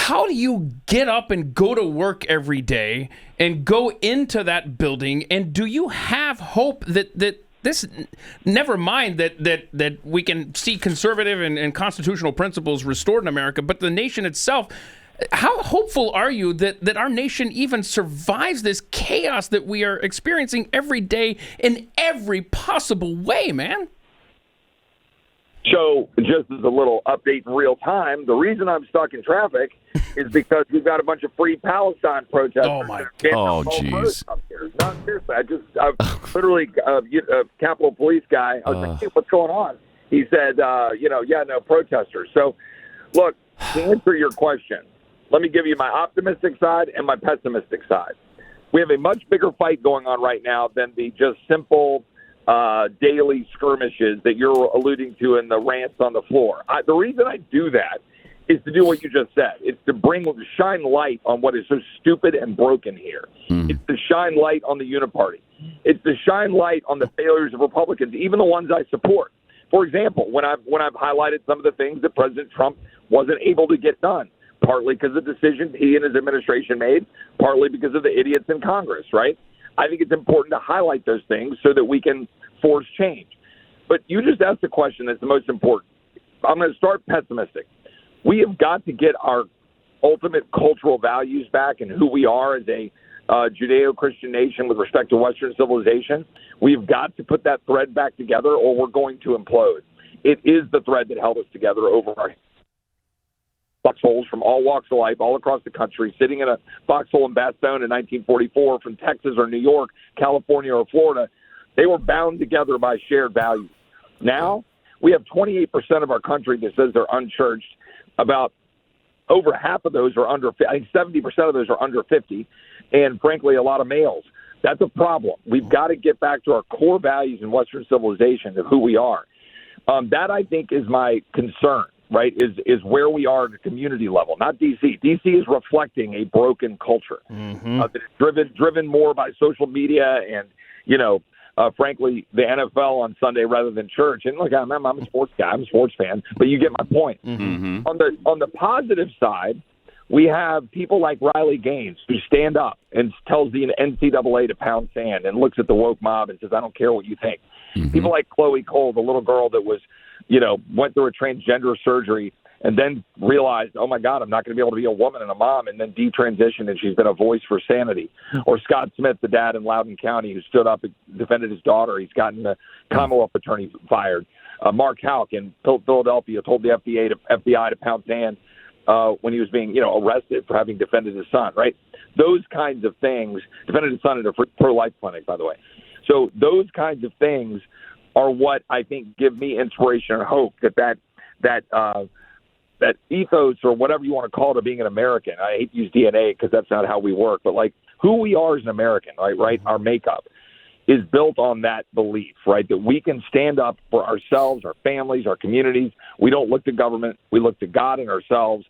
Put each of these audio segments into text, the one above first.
how do you get up and go to work every day and go into that building? And do you have hope that this, never mind that we can see conservative and constitutional principles restored in America, but the nation itself, how hopeful are you that our nation even survives this chaos that we are experiencing every day in every possible way, man? So just as a little update in real time, the reason I'm stuck in traffic is because we've got a bunch of Free Palestine protesters. Oh, my God. Oh, jeez. No, seriously, I literally, a Capitol Police guy, I was like, hey, what's going on? He said, no protesters. So, look, to answer your question, let me give you my optimistic side and my pessimistic side. We have a much bigger fight going on right now than the just simple daily skirmishes that you're alluding to in the rants on the floor. The reason I do that is to do what you just said. It's to shine light on what is so stupid and broken here. It's to shine light on the uniparty. It's to shine light on the failures of Republicans, even the ones I support. For example, when I've highlighted some of the things that President Trump wasn't able to get done, partly because of decisions he and his administration made, partly because of the idiots in Congress, right? I think it's important to highlight those things so that we can force change. But you just asked the question that's the most important. I'm going to start pessimistic. We have got to get our ultimate cultural values back and who we are as a Judeo-Christian nation with respect to Western civilization. We've got to put that thread back together or we're going to implode. It is the thread that held us together over our foxholes from all walks of life, all across the country, sitting in a foxhole in Bastogne in 1944 from Texas or New York, California or Florida. They were bound together by shared values. Now, we have 28% of our country that says they're unchurched. About over half of those are under, I think 70% of those are under 50, and frankly, a lot of males. That's a problem. We've got to get back to our core values in Western civilization of who we are. That, I think, is my concern, right, is where we are at a community level, not D.C. D.C. is reflecting a broken culture that is driven more by social media and, frankly, the NFL on Sunday rather than church. And look, I'm a sports guy. I'm a sports fan, but you get my point. Mm-hmm. On the positive side, we have people like Riley Gaines who stand up and tells the NCAA to pound sand and looks at the woke mob and says, I don't care what you think. Mm-hmm. People like Chloe Cole, the little girl that was, went through a transgender surgery and then realized, oh, my God, I'm not going to be able to be a woman and a mom, and then detransitioned, and she's been a voice for sanity. Or Scott Smith, the dad in Loudoun County, who stood up and defended his daughter. He's gotten the Commonwealth attorney fired. Mark Houck in Philadelphia told the FBI to pound sand when he was being, arrested for having defended his son, right? Those kinds of things, defended his son at a pro-life clinic, by the way. So those kinds of things are what I think give me inspiration and hope that ethos or whatever you want to call it of being an American. I hate to use DNA because that's not how we work, but like who we are as an American, right? Our makeup is built on that belief, right? That we can stand up for ourselves, our families, our communities. We don't look to government. We look to God and ourselves.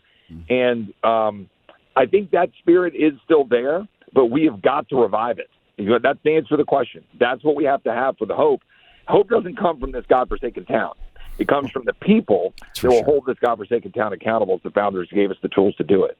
And I think that spirit is still there, but we have got to revive it. That's the answer to the question. That's what we have to have for the hope. Hope doesn't come from this godforsaken town. It comes from the people that will hold this godforsaken town accountable as the founders gave us the tools to do it.